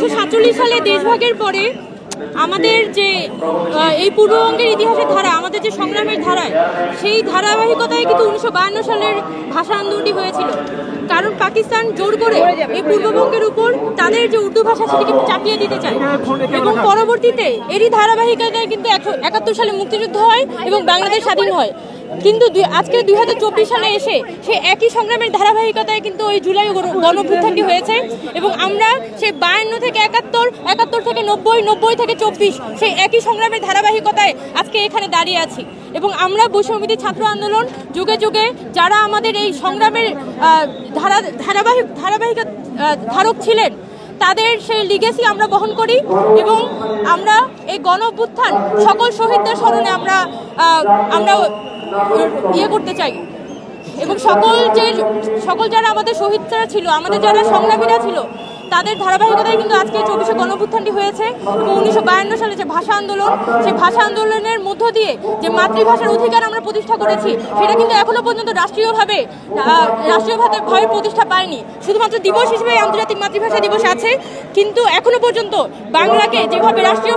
1947 সালে দেশভাগের পরে আমাদের যে এই পূর্ববঙ্গের ইতিহাসের ধারা, আমাদের যে সংগ্রামের ধারায়, সেই ধারাবাহিকতায় কিন্তু 1952 সালের ভাষা আন্দোলনটি হয়েছিল। কারণ পাকিস্তান জোর করে এই পূর্ববঙ্গের উপর তাদের যে উর্দু ভাষা সেটিকে চাপিয়ে দিতে চায়, এবং পরবর্তীতে এরই ধারাবাহিকতায় কিন্তু 71 সালে মুক্তিযুদ্ধ হয় এবং বাংলাদেশ স্বাধীন হয়। কিন্তু আজকে 2024 সালে এসে সেই একই সংগ্রামের ধারাবাহিকতায় কিন্তু ওই জুলাই গণঅভ্যুত্থানটি হয়েছে, এবং আমরা সেই 52 থেকে 71, 71 থেকে 90, 90 থেকে 24 সেই একই সংগ্রামের ধারাবাহিকতায় আজকে এখানে দাঁড়িয়ে আছি। এবং আমরা বৈষম্যবিরোধী ছাত্র আন্দোলন যুগে যুগে যারা আমাদের এই সংগ্রামের ধারক ছিলেন, তাদের সেই লিগেসি আমরা বহন করি, এবং আমরা এই গণঅভ্যুত্থান সকল শহীদদের স্মরণে আমরা ইয়ে করতে চাই, এবং সকল যারা আমাদের শহীদরা ছিল, আমাদের যারা সংগ্রামীরা ছিল, তাদের ধারাবাহিকতায় কিন্তু আজকে 24শে গণঅভ্যুত্থানটি হয়েছে। এবং 1952 সালে যে ভাষা আন্দোলন, সেই ভাষা আন্দোলনের মধ্য দিয়ে যে মাতৃভাষার অধিকার আমরা প্রতিষ্ঠা করেছি, সেটা কিন্তু এখনো পর্যন্ত রাষ্ট্রীয়ভাবে প্রতিষ্ঠা পায়নি। শুধুমাত্র দিবস হিসেবে আন্তর্জাতিক মাতৃভাষা দিবস আছে, কিন্তু এখনো পর্যন্ত বাংলাকে যেভাবে রাষ্ট্রীয়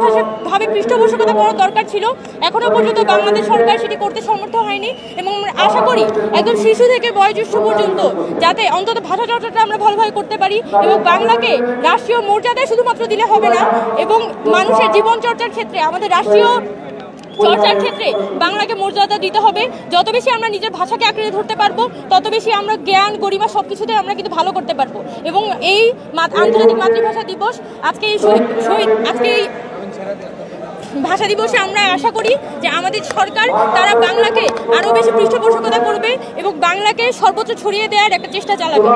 ভাবে পৃষ্ঠপোষকতা করার দরকার ছিল, এখনো পর্যন্ত বাংলাদেশ সরকার সেটি করতে সমর্থ হয়নি। এবং আমরা আশা করি একদম শিশু থেকে বয়োজ্যেষ্ঠ পর্যন্ত যাতে অন্তত ভাষা চর্চাটা আমরা ভালোভাবে করতে পারি, এবং বাংলাকে রাষ্ট্রীয় মর্যাদায় শুধুমাত্র দিলে হবে না, এবং মানুষের জীবন চর্চার ক্ষেত্রে, আমাদের রাষ্ট্রীয় চর্চার ক্ষেত্রে বাংলাকে মর্যাদা দিতে হবে। যত বেশি আমরা নিজের ভাষাকে আঁকড়ে ধরতে পারবো, তত বেশি আমরা জ্ঞান গরিমা সবকিছুতে আমরা কিন্তু ভালো করতে পারবো। এবং এই আন্তর্জাতিক মাতৃভাষা দিবস, আজকে এই ভাষা দিবসে আমরা আশা করি যে আমাদের সরকার তারা বাংলাকে আরো বেশি পৃষ্ঠপোষকতা করবে এবং বাংলাকে সর্বোচ্চ ছড়িয়ে দেওয়ার একটা চেষ্টা চালাবে।